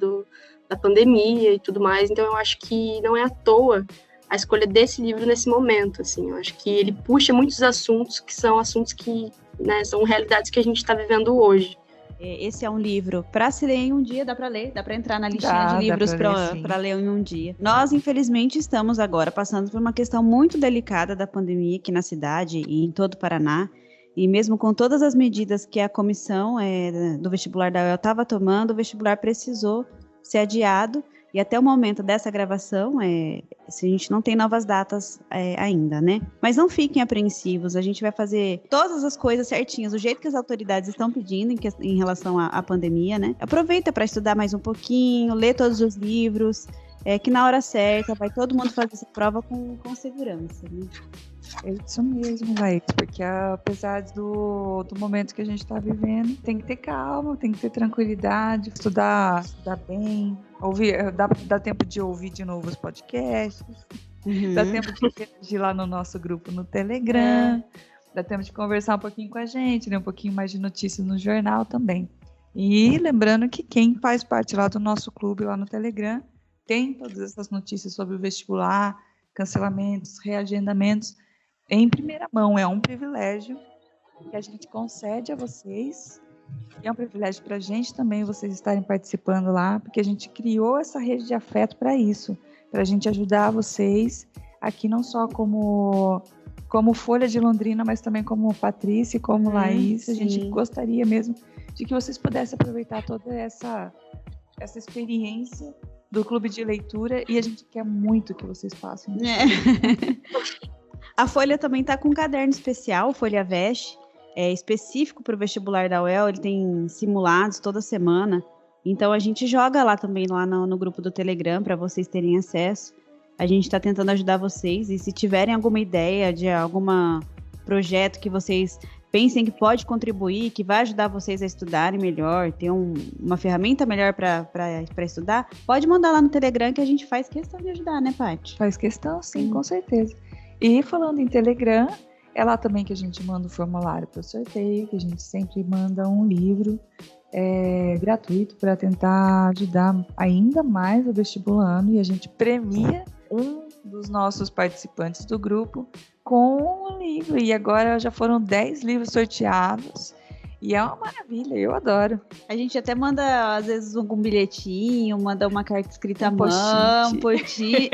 S3: da pandemia e tudo mais. Então eu acho que não é à toa a escolha desse livro nesse momento, assim. Eu acho que ele puxa muitos assuntos que são assuntos que, né, são realidades que a gente está vivendo hoje.
S2: Esse é um livro para se ler em um dia, dá para ler, dá para entrar na listinha de livros para ler em um dia. Nós, infelizmente, estamos agora passando por uma questão muito delicada da pandemia aqui na cidade e em todo o Paraná. E mesmo com todas as medidas que a comissão do vestibular da UEL estava tomando, o vestibular precisou ser adiado. E até o momento dessa gravação, a gente não tem novas datas ainda, né? Mas não fiquem apreensivos, a gente vai fazer todas as coisas certinhas, do jeito que as autoridades estão pedindo em relação à pandemia, né? Aproveita para estudar mais um pouquinho, ler todos os livros, que na hora certa vai todo mundo fazer essa prova com segurança, né?
S1: É isso mesmo, Laís, porque apesar do momento que a gente está vivendo, tem que ter calma, tem que ter tranquilidade, estudar bem, ouvir, dá tempo de ouvir de novo os podcasts, dá tempo de interagir lá no nosso grupo no Telegram, dá tempo de conversar um pouquinho com a gente, né, um pouquinho mais de notícias no jornal também. E lembrando que quem faz parte lá do nosso clube, lá no Telegram, tem todas essas notícias sobre o vestibular, cancelamentos, reagendamentos, em primeira mão. É um privilégio que a gente concede a vocês, e é um privilégio para a gente também vocês estarem participando lá, porque a gente criou essa rede de afeto para isso, para a gente ajudar vocês aqui, não só como Folha de Londrina, mas também como Patrícia e como Laís. A gente gostaria mesmo de que vocês pudessem aproveitar toda essa experiência do clube de leitura, e a gente quer muito que vocês façam isso.
S2: A Folha também está com um caderno especial, Folha Veste, específico para o vestibular da UEL. Ele tem simulados toda semana. Então a gente joga lá também, lá no grupo do Telegram, para vocês terem acesso. A gente está tentando ajudar vocês. E se tiverem alguma ideia de algum projeto que vocês pensem que pode contribuir, que vai ajudar vocês a estudarem melhor, ter uma ferramenta melhor para estudar, pode mandar lá no Telegram, que a gente faz questão de ajudar, né, Paty?
S1: Faz questão, sim, com certeza. E falando em Telegram, É lá também que a gente manda o formulário para o sorteio, que a gente sempre manda um livro gratuito para tentar ajudar ainda mais o vestibulando, e a gente premia um dos nossos participantes do grupo com um livro, e agora já foram 10 livros sorteados. E é uma maravilha, eu adoro.
S2: A gente até manda, às vezes, um bilhetinho, manda uma carta escrita à mão,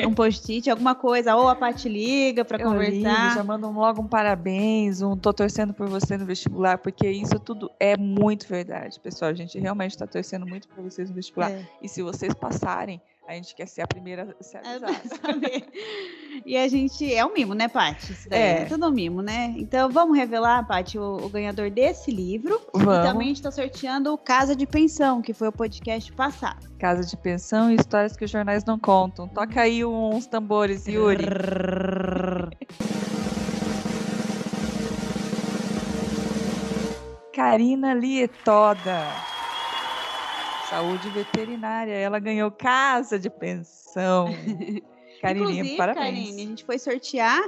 S2: um post-it, alguma coisa, ou a Paty liga para conversar.
S1: Já manda logo um parabéns, tô torcendo por você no vestibular, porque isso tudo é muito verdade, pessoal. A gente realmente está torcendo muito por vocês no vestibular. E se vocês passarem, a gente quer ser a primeira a se avisar.
S2: E a gente... É um mimo, né, Paty? É tudo um mimo, né? Então, vamos revelar, Paty, o ganhador desse livro.
S1: Vamos.
S2: E também a gente está sorteando o Casa de Pensão, que foi o podcast passado.
S1: Casa de Pensão e histórias que os jornais não contam. Toca aí uns tambores, Yuri. Karina Lietoda. Saúde veterinária, ela ganhou Casa de Pensão. Carininha, parabéns.
S2: Karine, a gente foi sortear,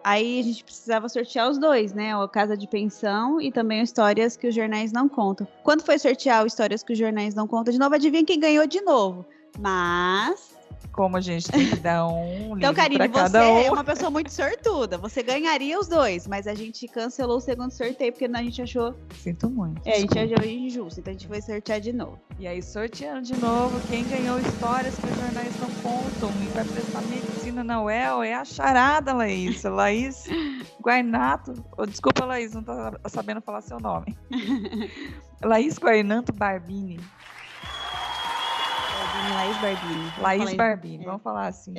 S2: aí a gente precisava sortear os dois, né? O Casa de Pensão e também o Histórias que os Jornais Não Contam. Quando foi sortear o Histórias que os Jornais Não Contam, de novo, adivinha quem ganhou de novo. Mas...
S1: Como a gente tem que dar um
S2: então, Karine,
S1: pra cada
S2: você é uma pessoa muito sortuda. Você ganharia os dois, mas a gente cancelou o segundo sorteio porque a gente achou...
S1: Sinto muito.
S2: A gente achou injusto, então a gente foi sortear de novo.
S1: E aí, sorteando de novo, quem ganhou Histórias que os Jornais Não Contam e vai prestar medicina na UEL é a charada, Laís. Laís Guarnato. Desculpa, Laís, não tá sabendo falar seu nome. Laís Guarnato Barbini. Laís Barbini, vamos falar assim.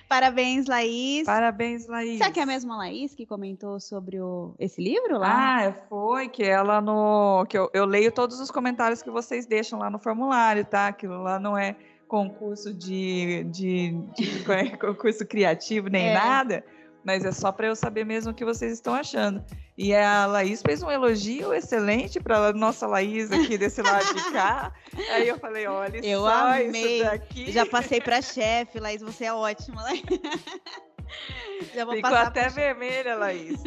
S2: Parabéns, Laís.
S1: Parabéns, Laís.
S2: Será que é a mesma Laís que comentou sobre esse livro lá?
S1: Foi, que ela que eu leio todos os comentários que vocês deixam lá no formulário, tá? Aquilo lá não é concurso de concurso criativo nem nada, mas é só para eu saber mesmo o que vocês estão achando. E a Laís fez um elogio excelente para a nossa Laís aqui desse lado de cá. Aí eu falei, olha,
S2: eu
S1: só
S2: amei.
S1: Isso daqui.
S2: Já passei para chefe, Laís, você é ótima. Já vou
S1: Ficou até vermelha, Laís.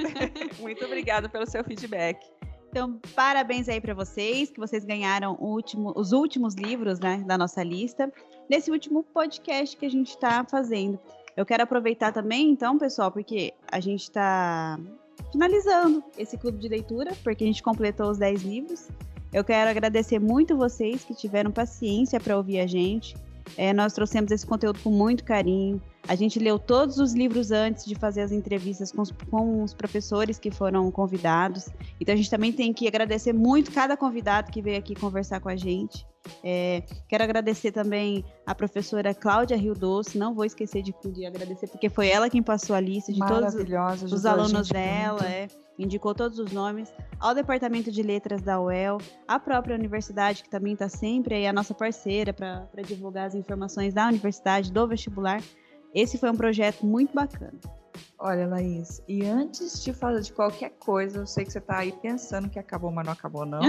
S1: Muito obrigada pelo seu feedback.
S2: Então, parabéns aí para vocês, que vocês ganharam os últimos livros, né, da nossa lista, nesse último podcast que a gente está fazendo. Eu quero aproveitar também, então, pessoal, porque a gente está finalizando esse clube de leitura, porque a gente completou os 10 livros. Eu quero agradecer muito vocês que tiveram paciência para ouvir a gente. Nós trouxemos esse conteúdo com muito carinho. A gente leu todos os livros antes de fazer as entrevistas com os professores que foram convidados. Então, a gente também tem que agradecer muito cada convidado que veio aqui conversar com a gente. Quero agradecer também a professora Cláudia Rio Doce, não vou esquecer de agradecer, porque foi ela quem passou a lista de todos os alunos dela, indicou todos os nomes, ao Departamento de Letras da UEL, a própria universidade, que também está sempre aí a nossa parceira para divulgar as informações da universidade, do vestibular. Esse foi um projeto muito bacana.
S1: Olha, Laís, e antes de falar de qualquer coisa, eu sei que você está aí pensando que acabou, mas não acabou, não.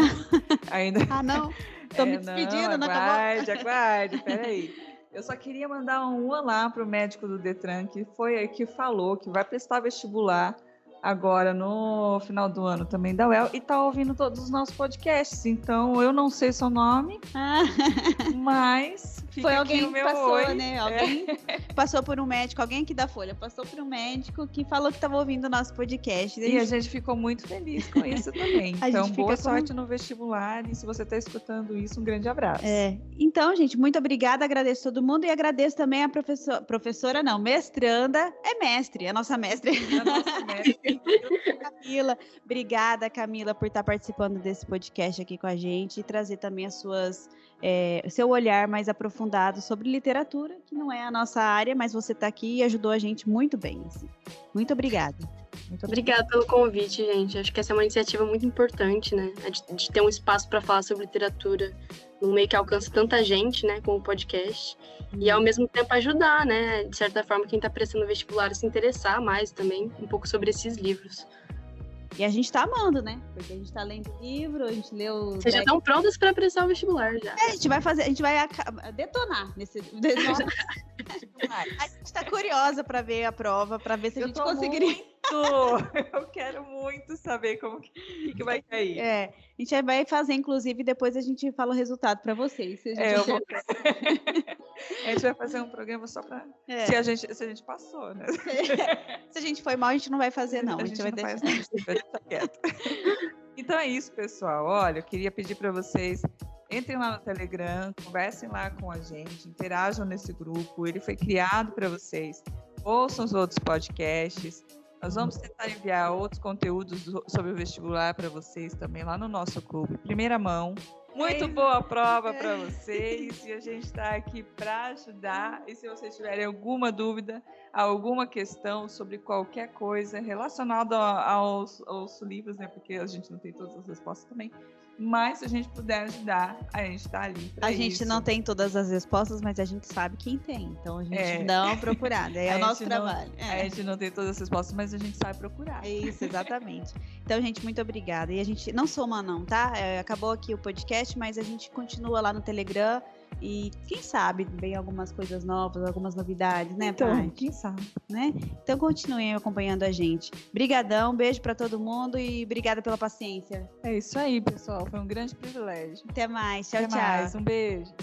S1: Ainda...
S2: não? Tô me despedindo, não acabou?
S1: Aguarde, peraí. Eu só queria mandar um olá para o médico do Detran, que falou que vai prestar vestibular agora no final do ano também da UEL e tá ouvindo todos os nossos podcasts. Então, eu não sei seu nome, mas fica
S2: foi alguém
S1: aqui o meu
S2: que passou,
S1: oi.
S2: Né? Alguém passou por um médico, alguém aqui da Folha passou por um médico que falou que estava ouvindo o nosso podcast.
S1: E a gente ficou muito feliz com isso também. Então, boa sorte no vestibular, e se você está escutando isso, um grande abraço.
S2: Então, gente, muito obrigada, agradeço todo mundo e agradeço também a mestranda, mestre, a nossa mestre. Camila, obrigada, Camila, por estar participando desse podcast aqui com a gente e trazer também seu olhar mais aprofundado sobre literatura, que não é a nossa área, mas você está aqui e ajudou a gente muito bem. Assim. Muito obrigada.
S3: Obrigada pelo convite, gente. Acho que essa é uma iniciativa muito importante, né? De ter um espaço para falar sobre literatura num meio que alcança tanta gente, né, com o podcast. E, ao mesmo tempo, ajudar, né, de certa forma, quem está prestando vestibular a se interessar mais também um pouco sobre esses livros.
S2: E a gente tá amando, né? Porque a gente tá lendo livro, a gente leu...
S3: Vocês já estão prontas para prestar o vestibular, já.
S2: A gente vai detonar nesse... A gente tá curiosa para ver a prova, para ver se a gente conseguiria...
S1: Eu quero muito saber como que vai cair.
S2: A gente vai fazer, inclusive, depois a gente fala o resultado para vocês. Se a gente...
S1: A gente vai fazer um programa só para se a gente passou, né?
S2: Se a gente foi mal, a gente não vai fazer, não. A gente vai deixar
S1: quieto. Então é isso, pessoal. Olha, eu queria pedir para vocês, entrem lá no Telegram, conversem lá com a gente, interajam nesse grupo. Ele foi criado para vocês. Ouçam os outros podcasts. Nós vamos tentar enviar outros conteúdos sobre o vestibular para vocês também lá no nosso clube. Primeira mão. Muito boa prova para vocês e a gente está aqui para ajudar. E se vocês tiverem alguma dúvida, alguma questão sobre qualquer coisa relacionada aos livros, né? Porque a gente não tem todas as respostas também. Mas se a gente puder ajudar, a gente está ali pra isso.
S2: Gente não tem todas as respostas, mas a gente sabe quem tem. Então a gente dá uma procurada. É o nosso trabalho.
S1: A gente não tem todas as respostas, mas a gente sabe procurar.
S2: Isso, exatamente. Então, gente, muito obrigada. E a gente não soma não, tá? Acabou aqui o podcast, mas a gente continua lá no Telegram. E quem sabe vem algumas coisas novas, algumas novidades, né,
S1: Paty? Quem sabe,
S2: né? Então continuem acompanhando a gente. Brigadão, beijo para todo mundo e obrigada pela paciência.
S1: É isso aí, pessoal. Foi um grande privilégio.
S2: Até mais. Tchau,
S1: Até
S2: tchau.
S1: Mais. Um beijo.